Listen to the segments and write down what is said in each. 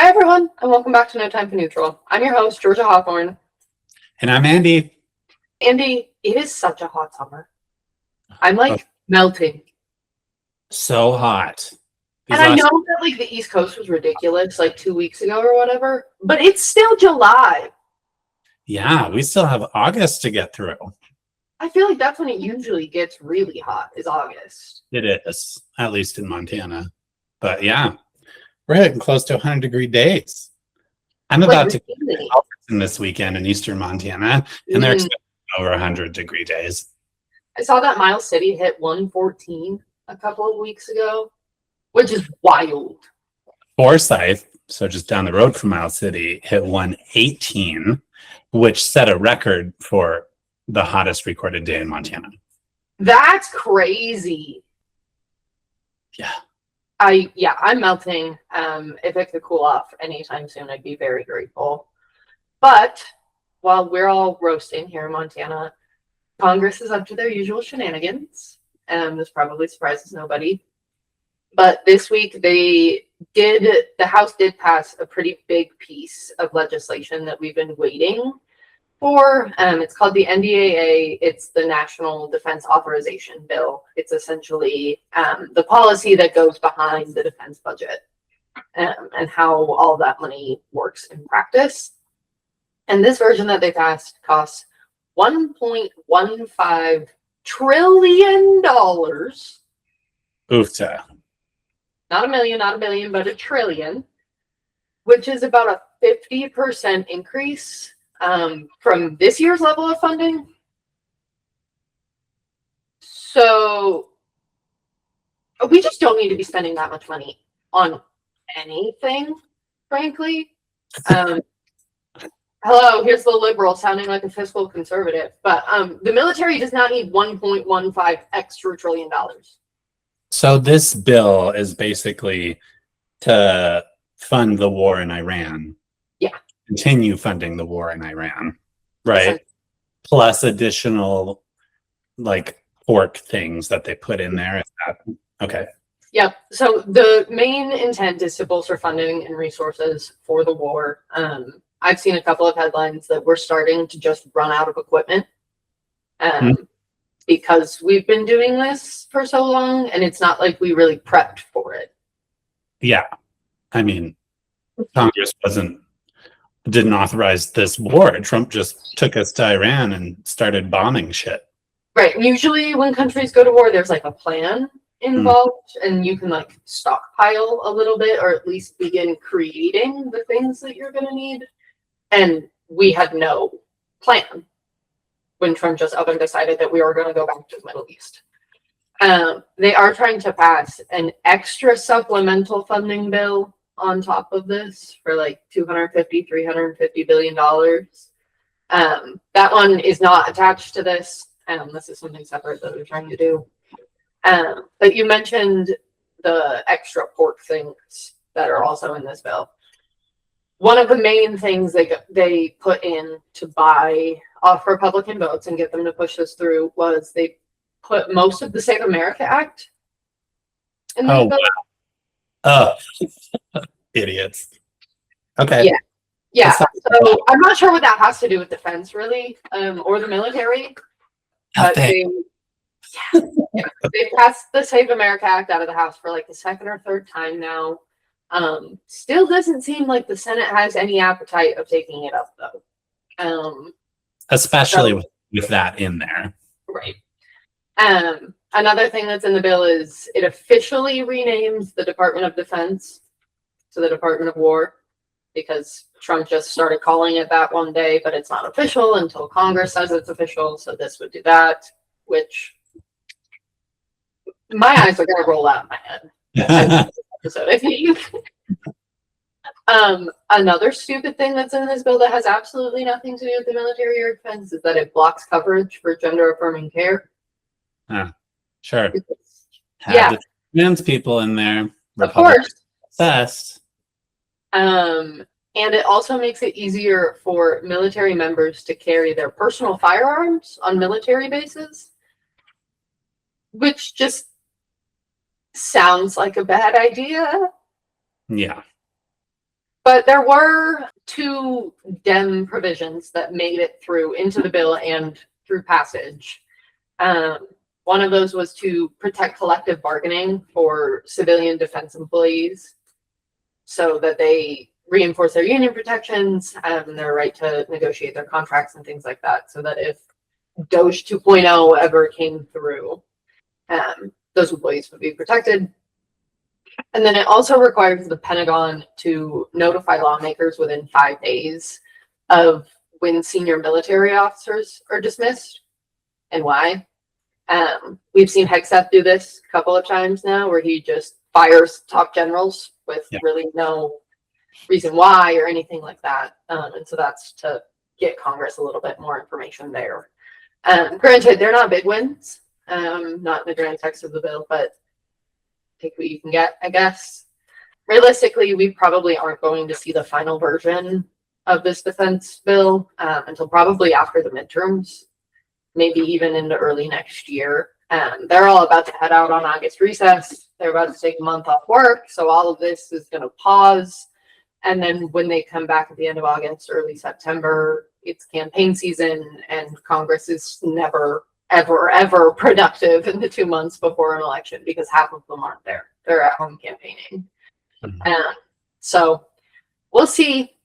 Hi, everyone, and welcome back to No Time for Neutral. I'm your host, Georgia Hawthorne. And I'm Andy. Andy, it is such a hot summer. I'm melting. So hot. And I know that the East Coast was ridiculous 2 weeks ago or whatever, but it's still July. Yeah, we still have August to get through. I feel like that's when it usually gets really hot, is August. It is, at least in Montana. But yeah, we're hitting close to 100-degree days. I'm about to get this weekend in eastern Montana, and they're expecting over 100-degree days. I saw that Miles City hit 114 a couple of weeks ago, which is wild. Forsyth, so just down the road from Miles City, hit 118, which set a record for the hottest recorded day in Montana. That's crazy. Yeah. I'm melting. If it could cool off anytime soon, I'd be very grateful. But while we're all roasting here in Montana, Congress is up to their usual shenanigans. This probably surprises nobody. But this week the House did pass a pretty big piece of legislation that we've been waiting for. It's called the NDAA. It's the National Defense Authorization Bill. It's essentially the policy that goes behind the defense budget and how all that money works in practice. And this version that they passed costs $1.15 trillion. Oofta. Not a million, not a billion, but $1 trillion, which is about a 50% increase from this year's level of funding. So we just don't need to be spending that much money on anything, frankly. Hello, here's the liberal sounding like a fiscal conservative, but the military does not need $1.15 extra trillion. So this bill is basically to fund the war in Iran. Yeah. Continue funding the war in Iran, right? Plus additional pork things that they put in there. Okay. Yep. So the main intent is to bolster funding and resources for the war. I've seen a couple of headlines that we're starting to just run out of equipment because we've been doing this for so long, and it's not like we really prepped for it. Yeah. I mean, Congress didn't authorize this war. Trump just took us to Iran and started bombing shit. Right. And usually when countries go to war, there's a plan involved, and you can stockpile a little bit, or at least begin creating the things that you're going to need. And we had no plan when Trump just up and decided that we were going to go back to the Middle East. They are trying to pass an extra supplemental funding bill on top of this for $250-350 billion. That one is not attached to this. This is something separate that they're trying to do. But you mentioned the extra pork things that are also in this bill. One of the main things they put in to buy off Republican votes and get them to push this through was they put most of the Save America Act in the bill. Wow. Oh, idiots. Okay. Yeah. So I'm not sure what that has to do with defense, really, or the military. But they passed the Save America Act out of the House for the second or third time now. Still doesn't seem like the Senate has any appetite of taking it up, though. Especially with that in there. Right. Another thing that's in the bill is it officially renames the Department of Defense to the Department of War, because Trump just started calling it that one day, but it's not official until Congress says it's official. So this would do that, which my eyes are going to roll out of my head. Episode, I think. Another stupid thing that's in this bill that has absolutely nothing to do with the military or defense is that it blocks coverage for gender affirming care. Sure. Yeah. Trans people in there. Of course. Best. And it also makes it easier for military members to carry their personal firearms on military bases, which just sounds like a bad idea. Yeah. But there were two Dem provisions that made it through into the bill and through passage. One of those was to protect collective bargaining for civilian defense employees so that they reinforce their union protections and their right to negotiate their contracts and things like that, so that if Doge 2.0 ever came through, those employees would be protected. And then it also requires the Pentagon to notify lawmakers within 5 days of when senior military officers are dismissed and why. We've seen Hegseth do this a couple of times now, where he just fires top generals with really no reason why or anything like that. And so that's to get Congress a little bit more information there. Granted, they're not big wins, not in the grand text of the bill, but take what you can get, I guess. Realistically, we probably aren't going to see the final version of this defense bill until probably after the midterms, maybe even into early next year. They're all about to head out on August recess. They're about to take a month off work, so all of this is going to pause. And then when they come back at the end of August, early September, it's campaign season, and Congress is never, ever, ever productive in the 2 months before an election because half of them aren't there. They're at home campaigning. So we'll see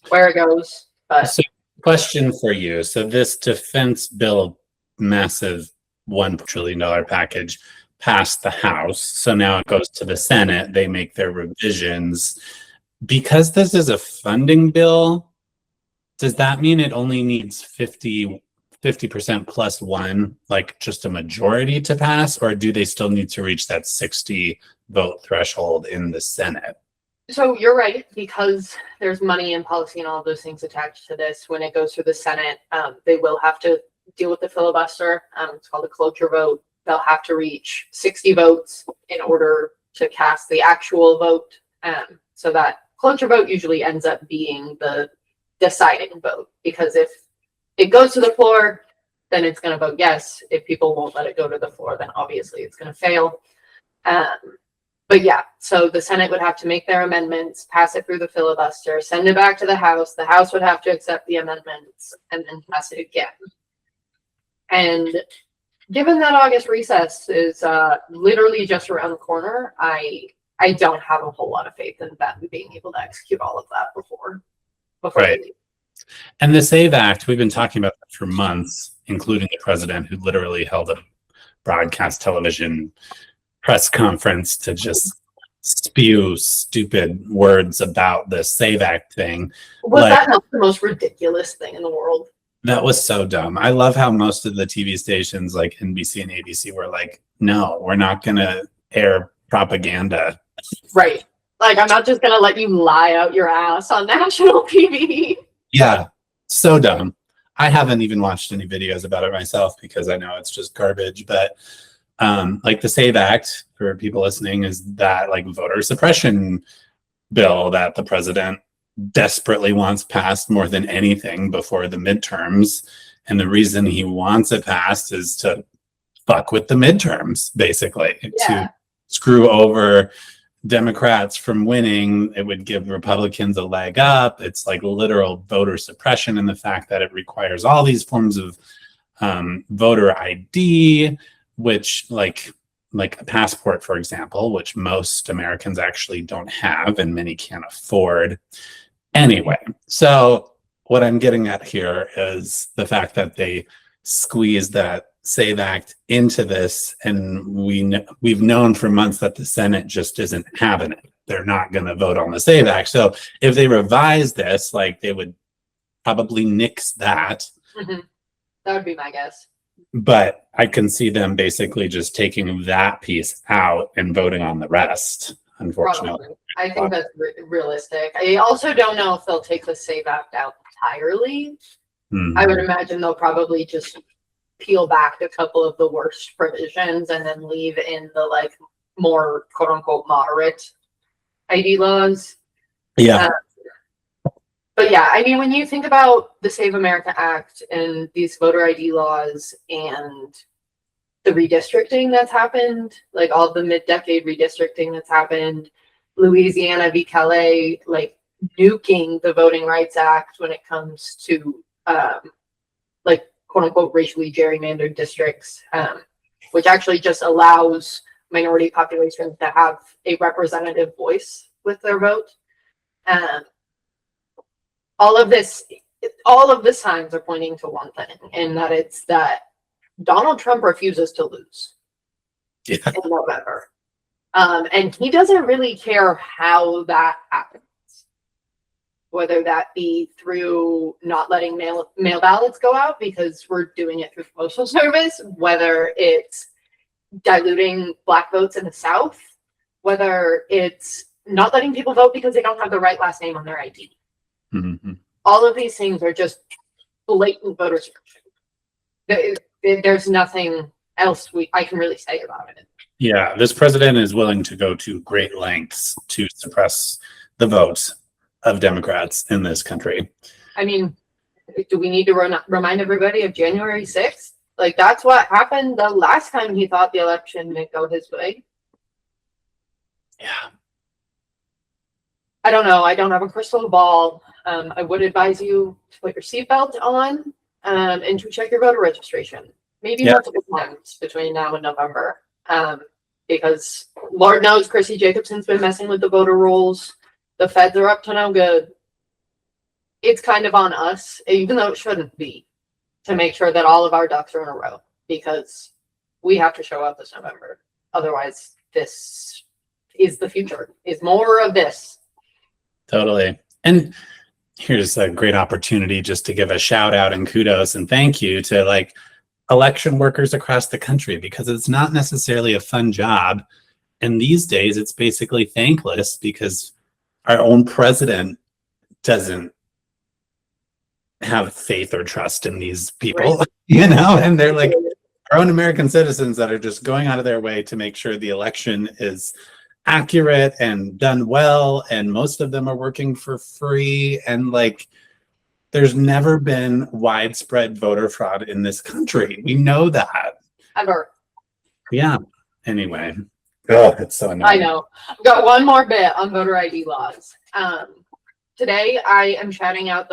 where it goes. But so, question for you. So this defense bill, massive $1 trillion package, passed the House. So now it goes to the Senate. They make their revisions. Because this is a funding bill, does that mean it only needs 50% plus one, like just a majority to pass, or do they still need to reach that 60 vote threshold in the Senate? So you're right, because there's money and policy and all of those things attached to this. When it goes through the Senate, they will have to deal with the filibuster. It's called a cloture vote. They'll have to reach 60 votes in order to cast the actual vote. So that cloture vote usually ends up being the deciding vote, because if it goes to the floor, then it's going to vote yes. If people won't let it go to the floor, then obviously it's going to fail. But yeah, so the Senate would have to make their amendments, pass it through the filibuster, send it back to the House. The House would have to accept the amendments and then pass it again. And given that August recess is literally just around the corner, I don't have a whole lot of faith in them being able to execute all of that before Right. they leave. And the SAVE Act, we've been talking about that for months, including the president, who literally held a broadcast television press conference to just spew stupid words about the SAVE Act thing. Was that not the most ridiculous thing in the world? That was so dumb. I love how most of the TV stations like NBC and ABC were like, no, we're not going to air propaganda. Right. Like, I'm not just going to let you lie out your ass on national TV. Yeah, so dumb. I haven't even watched any videos about it myself because I know it's just garbage. But like the SAVE Act, for people listening, is that like voter suppression bill that the president desperately wants passed more than anything before the midterms. And the reason he wants it passed is to fuck with the midterms, basically, to screw over Democrats from winning. It would give Republicans a leg up. It's like literal voter suppression, and the fact that it requires all these forms of voter ID, which like a passport, for example, which most Americans actually don't have and many can't afford. Anyway, so what I'm getting at here is the fact that they squeezed that SAVE Act into this, and we've known for months that the Senate just isn't having it. They're not going to vote on the SAVE Act. So if they revise this, like, they would probably nix that. Mm-hmm. That would be my guess. But I can see them basically just taking that piece out and voting on the rest, unfortunately. Probably. I think that's realistic. I also don't know if they'll take the SAVE Act out entirely. Mm-hmm. I would imagine they'll probably just peel back a couple of the worst provisions and then leave in the like more quote unquote moderate ID laws. Yeah. But yeah, I mean, when you think about the Save America Act and these voter ID laws and the redistricting that's happened, like all the mid-decade redistricting that's happened, Louisiana v. Calais, like nuking the Voting Rights Act when it comes to like quote unquote racially gerrymandered districts, which actually just allows minority populations to have a representative voice with their vote. All of the signs are pointing to one thing, and that it's that Donald Trump refuses to lose in November. And he doesn't really care how that happens, whether that be through not letting mail ballots go out because we're doing it through the Postal Service, whether it's diluting Black votes in the South, whether it's not letting people vote because they don't have the right last name on their ID. Mm-hmm. All of these things are just blatant voter suppression. There's nothing else I can really say about it. Yeah, this president is willing to go to great lengths to suppress the votes of Democrats in this country. I mean, do we need to remind everybody of January 6th? Like, that's what happened the last time he thought the election didn't go his way. Yeah. I don't know. I don't have a crystal ball. I would advise you to put your seatbelt on and to check your voter registration. Maybe multiple times between now and November. Because Lord knows Chrissy Jacobson's been messing with the voter rolls. The feds are up to no good. It's kind of on us, even though it shouldn't be, to make sure that all of our ducks are in a row, because we have to show up this November. Otherwise, this is the future, is more of this. Totally. And here's a great opportunity just to give a shout out and kudos and thank you to like election workers across the country, because it's not necessarily a fun job. And these days it's basically thankless because our own president doesn't have faith or trust in these people, right. You know, and they're like our own American citizens that are just going out of their way to make sure the election is accurate and done well. And most of them are working for free. And like, there's never been widespread voter fraud in this country. We know that. Ever. Yeah. Anyway. Oh, it's so annoying. I know. I've got one more bit on voter ID laws. Today, I am shouting out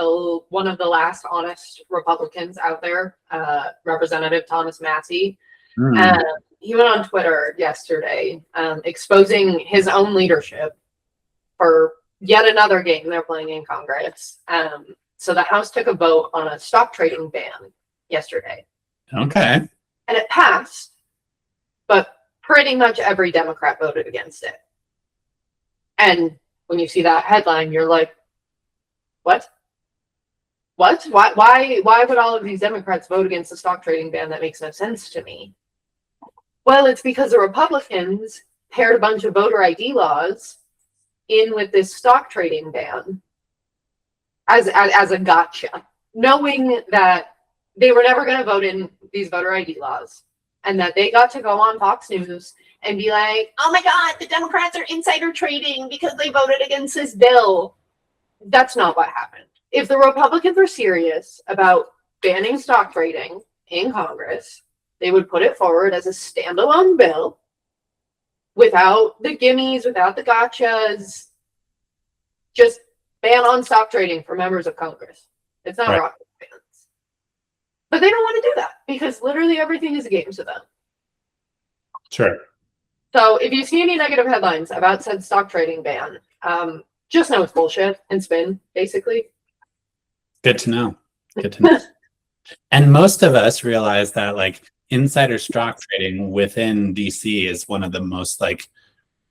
one of the last honest Republicans out there, Representative Thomas Massey. He went on Twitter yesterday exposing his own leadership for yet another game they're playing in Congress. So the House took a vote on a stock trading ban yesterday. Okay. And it passed, but pretty much every Democrat voted against it. And when you see that headline, you're like, what? Why would all of these Democrats vote against a stock trading ban? That makes no sense to me. Well, it's because the Republicans paired a bunch of voter ID laws in with this stock trading ban as a gotcha, knowing that they were never going to vote in these voter ID laws, and that they got to go on Fox News and be like, oh my God, the Democrats are insider trading because they voted against this bill. That's not what happened. If the Republicans were serious about banning stock trading in Congress, they would put it forward as a standalone bill without the gimmies, without the gotchas, just ban on stock trading for members of Congress. It's not right. rocket science. But they don't want to do that because literally everything is a game to them. Sure. So if you see any negative headlines about said stock trading ban, just know it's bullshit and spin, basically. Good to know. Good to know. And most of us realize that like insider stock trading within DC is one of the most like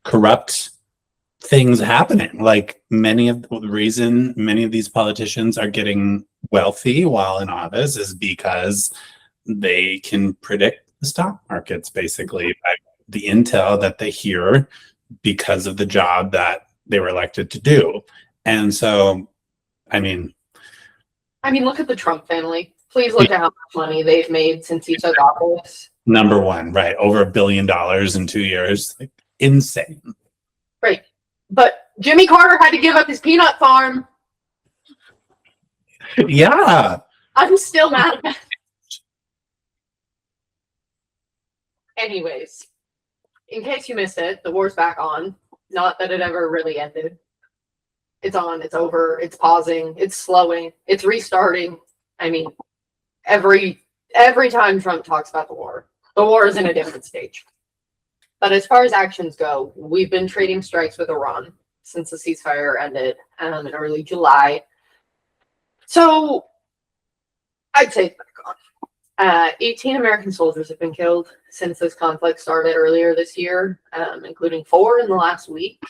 corrupt things happening. Like many of these politicians are getting wealthy while in office is because they can predict the stock markets basically by the intel that they hear because of the job that they were elected to do. And so, I mean, look at the Trump family. Please look at how much money they've made since he took office. Number one, right? Over $1 billion in 2 years. Like, insane. Right. But Jimmy Carter had to give up his peanut farm. Yeah. I'm still mad about it. Anyways, in case you missed it, the war's back on. Not that it ever really ended. it's on, it's over, it's pausing, it's slowing, it's restarting. I mean, every time Trump talks about the war is in a different stage. But as far as actions go, we've been trading strikes with Iran since the ceasefire ended in early July. So I'd say it's back on. 18 American soldiers have been killed since this conflict started earlier this year, including 4 in the last week.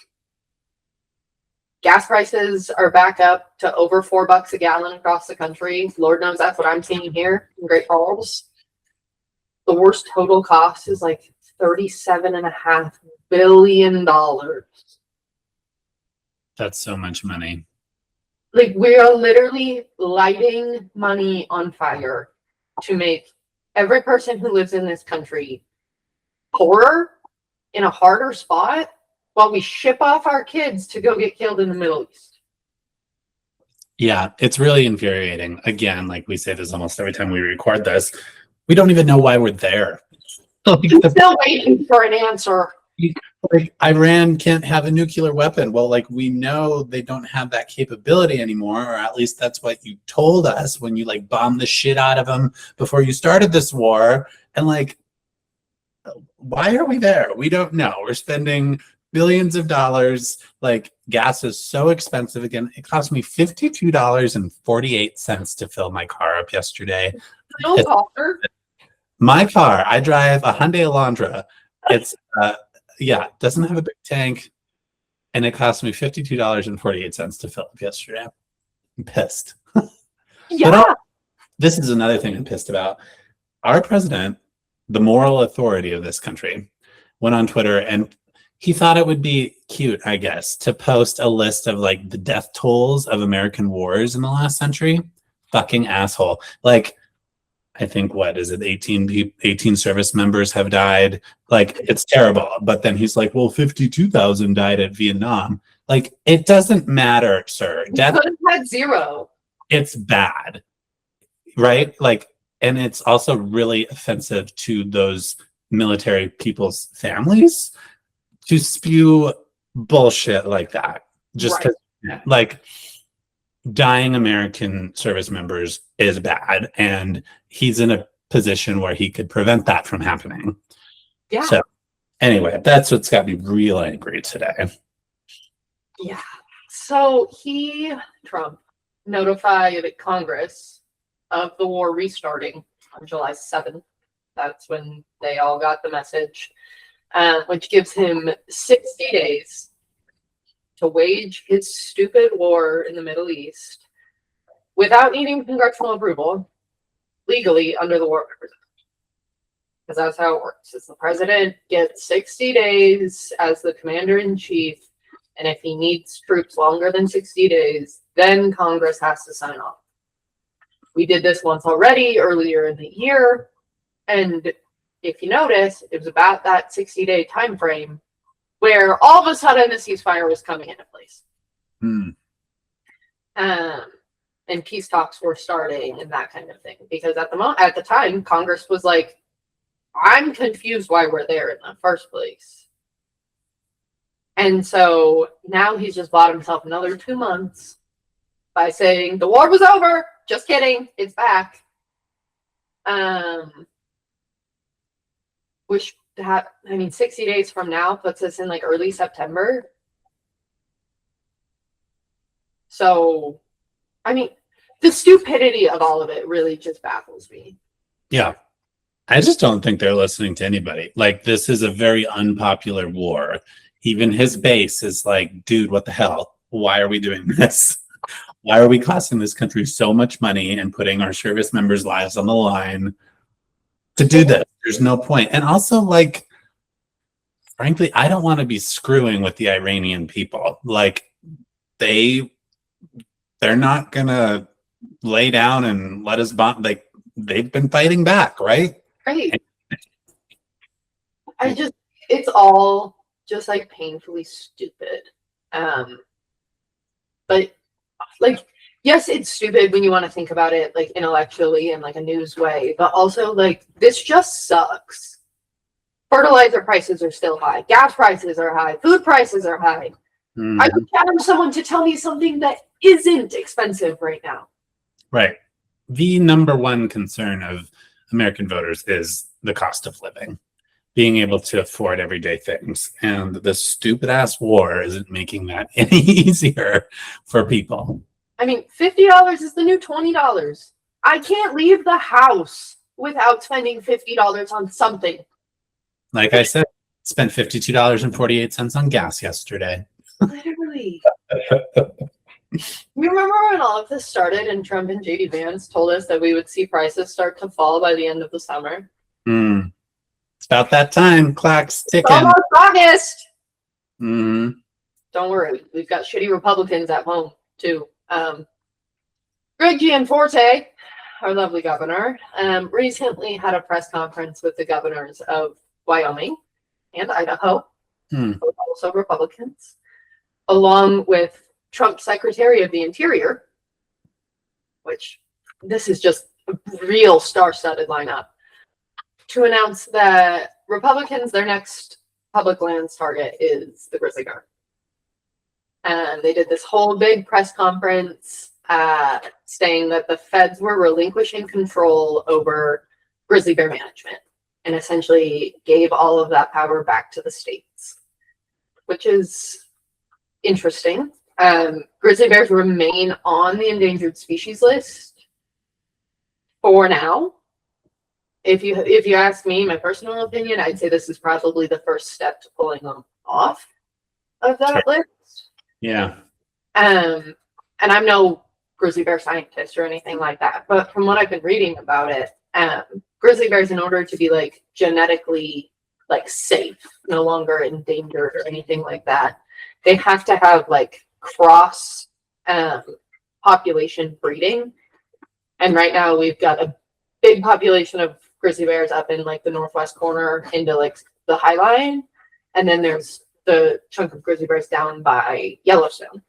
Gas prices are back up to over $4 a gallon across the country. Lord knows that's what I'm seeing here in Great Falls. The worst total cost is like $37.5 billion. That's so much money. Like, we are literally lighting money on fire to make every person who lives in this country poorer in a harder spot while we ship off our kids to go get killed in the Middle East. Yeah, it's really infuriating. Again, like we say this almost every time we record this, we don't even know why we're there. I'm still waiting for an answer. Like, Iran can't have a nuclear weapon. Well, like, we know they don't have that capability anymore, or at least that's what you told us when you like bombed the shit out of them before you started this war. And like, why are we there? We don't know. We're spending billions of dollars. Like, gas is so expensive. Again, it cost me $52.48 to fill my car up yesterday. My car, I drive a Hyundai Elantra. It's yeah, doesn't have a big tank, and it cost me $52.48 to fill up yesterday. I'm pissed. Yeah. But this is another thing I'm pissed about. Our president, the moral authority of this country, went on Twitter, and he thought it would be cute, I guess, to post a list of like the death tolls of American wars in the last century. Fucking asshole. Like, I think, what is it, 18 service members have died. Like, it's terrible. But then he's like, well, 52,000 died at Vietnam. Like, it doesn't matter, sir. Death could have had 0. It's bad, right? Like, and it's also really offensive to those military people's families to spew bullshit like that. Just because, like, dying American service members is bad, and he's in a position where he could prevent that from happening. Yeah. So anyway, that's what's got me real angry today. Yeah. So Trump, notified Congress of the war restarting on July 7th. That's when they all got the message, which gives him 60 days to wage his stupid war in the Middle East without needing congressional approval, legally under the War Representative. Because that's how it works. Is the president gets 60 days as the commander-in-chief, and if he needs troops longer than 60 days, then Congress has to sign off. We did this once already earlier in the year, and if you notice, it was about that 60-day time frame where all of a sudden the ceasefire was coming into place. And peace talks were starting and that kind of thing. Because at the time, Congress was like, I'm confused why we're there in the first place. And so now he's just bought himself another 2 months by saying the war was over. Just kidding. It's back. Which 60 days from now puts us in like early September. So, I mean, the stupidity of all of it really just baffles me. Yeah. I just don't think they're listening to anybody. Like, this is a very unpopular war. Even his base is like, dude, what the hell? Why are we doing this? Why are we costing this country so much money and putting our service members' lives on the line to do this? There's no point. And also, like, frankly, I don't want to be screwing with the Iranian people. Like, they're not gonna lay down and let us bomb. Like, they've been fighting back, right? Right. It's all just like painfully stupid. But like, yes, it's stupid when you want to think about it like intellectually in like a news way, but also like this just sucks. Fertilizer prices are still high, gas prices are high, food prices are high. Mhm. I would challenge someone to tell me something that isn't expensive right now. Right. The number one concern of American voters is the cost of living, being able to afford everyday things. And the stupid ass war isn't making that any easier for people. I mean, $50 is the new $20. I can't leave the house without spending $50 on something. Like I said, spent $52.48 on gas yesterday. Literally. You remember when all of this started and Trump and JD Vance told us that we would see prices start to fall by the end of the summer? It's about that time. Clock's It's ticking. almost August. Mm. Don't worry, we've got shitty Republicans at home too. Gianforte, our lovely governor, recently had a press conference with the governors of Wyoming and Idaho, also Republicans, along with Trump's Secretary of the Interior, which this is just a real star-studded lineup, to announce that Republicans, their next public lands target is the grizzly bear. And they did this whole big press conference saying that the feds were relinquishing control over grizzly bear management and essentially gave all of that power back to the states, which is interesting. Grizzly bears remain on the endangered species list for now. If you ask me, my personal opinion, I'd say this is probably the first step to pulling them off of that list. Yeah. And I'm no grizzly bear scientist or anything like that, but from what I've been reading about it, grizzly bears, in order to be like genetically like safe, no longer endangered or anything like that, they have to have like cross population breeding. And right now we've got a big population of grizzly bears up in like the northwest corner into like the High Line, and then there's the chunk of grizzly bears down by Yellowstone.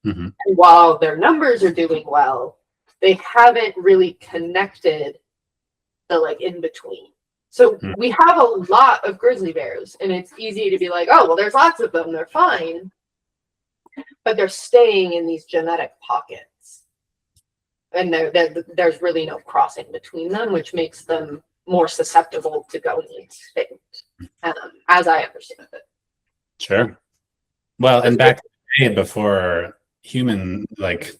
Mm-hmm. And while their numbers are doing well, they haven't really connected the like in between. So we have a lot of grizzly bears, and it's easy to be like, oh, well, there's lots of them, they're fine, but they're staying in these genetic pockets, and there's really no crossing between them, which makes them more susceptible to going extinct, as I understand it. Sure. Well, and back in the day, before human, like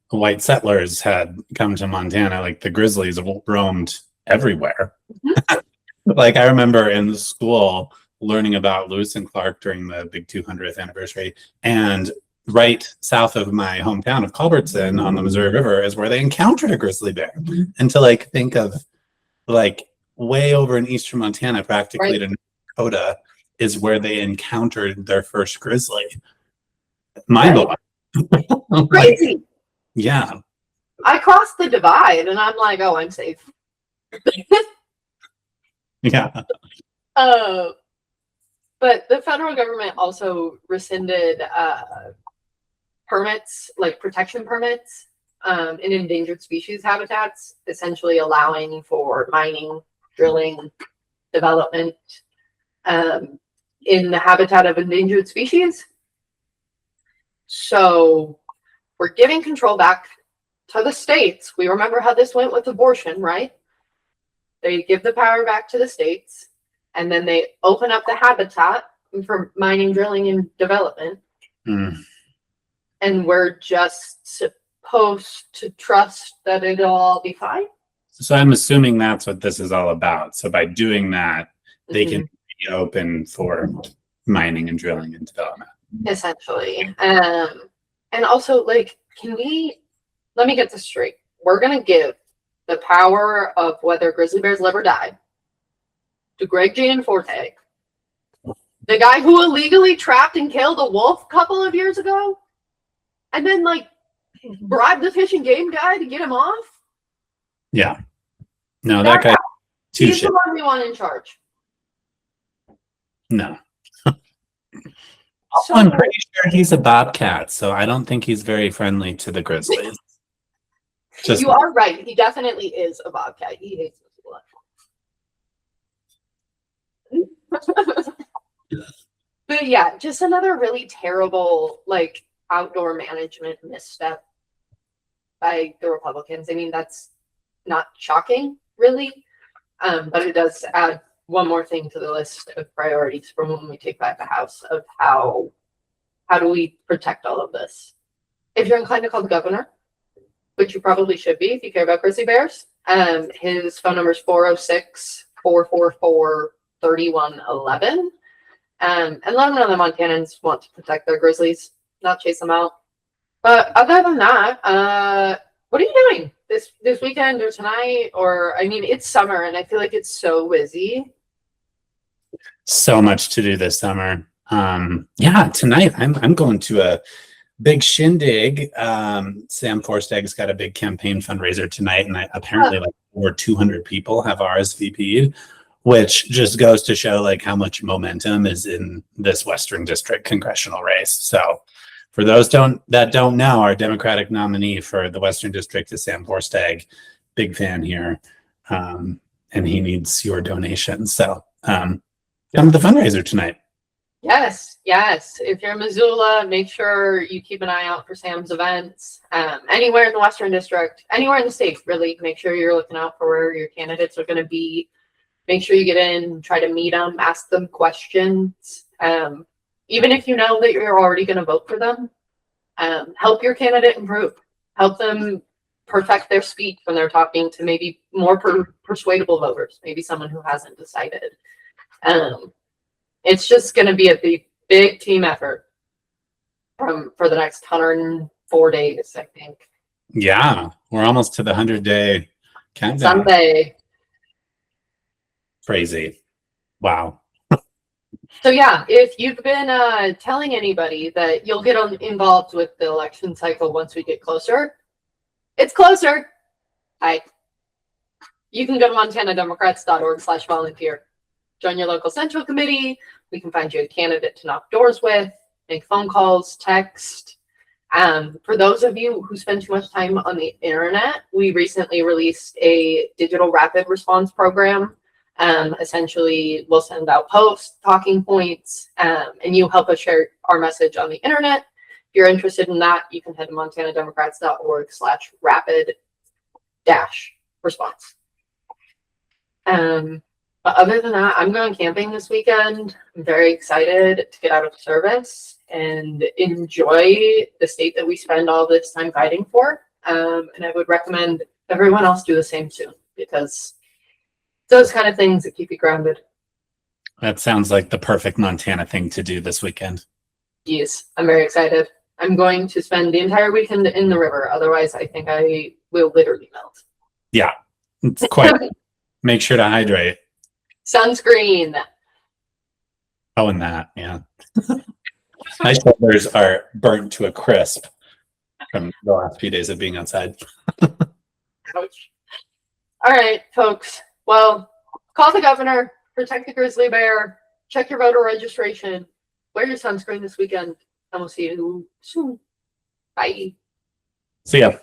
white settlers had come to Montana, like the grizzlies roamed everywhere. Mm-hmm. Like I remember in school learning about Lewis and Clark during the big 200th anniversary, and right south of my hometown of Culbertson on the Missouri River is where they encountered a grizzly bear. And to like think of like way over in eastern Montana, practically to North Dakota, is where they encountered their first grizzly. Mind-blowing. Crazy. Like, yeah. I crossed the divide and I'm like, oh, I'm safe. Yeah. But the federal government also rescinded permits, like protection permits, in endangered species habitats, essentially allowing for mining, drilling, development in the habitat of endangered species. So we're giving control back to the states. We remember how this went with abortion, right? They give the power back to the states, and then they open up the habitat for mining, drilling, and development. And we're just supposed to trust that it'll all be fine. So I'm assuming that's what this is all about. So by doing that, they can be open for mining and drilling and development. Essentially. And also, like, let me get this straight. We're going to give the power of whether grizzly bears live or die to Gianforte, the guy who illegally trapped and killed a wolf a couple of years ago, and then like bribed the fish and game guy to get him off. Yeah. No, that guy. He's the one we want in charge. No. So, I'm pretty sure he's a bobcat, so I don't think he's very friendly to the grizzlies. You are right. He definitely is a bobcat. He hates us a lot. But yeah, just another really terrible, like, outdoor management misstep by the Republicans. I mean, that's not shocking, really, but it does add one more thing to the list of priorities for when we take back the House of how do we protect all of this. If you're inclined to call the governor, which you probably should be if you care about grizzly bears, his phone number is 406-444-3111. And let them know the Montanans want to protect their grizzlies, not chase them out. But other than that, what are you doing this weekend or tonight? Or, I mean, it's summer and I feel like it's so busy. So much to do this summer. Yeah, tonight I'm going to a big shindig. Sam Forsteg's got a big campaign fundraiser tonight, and apparently like over 200 people have RSVP'd, which just goes to show like how much momentum is in this Western District congressional race. So for those that don't know, our Democratic nominee for the Western District is Sam Forsteg. Big fan here. And he needs your donations. So come to the fundraiser tonight. Yes. If you're in Missoula, make sure you keep an eye out for Sam's events. Anywhere in the Western District, anywhere in the state, really, make sure you're looking out for where your candidates are going to be. Make sure you get in, try to meet them, ask them questions. Even if you know that you're already going to vote for them, help your candidate improve. Help them perfect their speech when they're talking to maybe more persuadable voters, maybe someone who hasn't decided. It's just going to be a big team effort for the next 104 days, I think. Yeah, we're almost to the 100-day countdown. Sunday. Crazy. Wow. So yeah, if you've been telling anybody that you'll get involved with the election cycle once we get closer, it's closer. You can go to montanademocrats.org/volunteer. Join your local central committee. We can find you a candidate to knock doors with, make phone calls, text. For those of you who spend too much time on the internet, we recently released a digital rapid response program. Essentially, we'll send out posts, talking points, and you help us share our message on the internet. If you're interested in that, you can head to montanademocrats.org/rapid-response. But other than that, I'm going camping this weekend. I'm very excited to get out of service and enjoy the state that we spend all this time fighting for. And I would recommend everyone else do the same soon, because those kind of things that keep you grounded. That sounds like the perfect Montana thing to do this weekend. Yes, I'm very excited. I'm going to spend the entire weekend in the river. Otherwise, I think I will literally melt. Yeah, it's quite. Make sure to hydrate. Sunscreen. Oh, and that, yeah. My shoulders are burnt to a crisp from the last few days of being outside. Ouch. All right, folks. Well, call the governor, protect the grizzly bear, check your voter registration, wear your sunscreen this weekend, and we'll see you soon. Bye. See ya.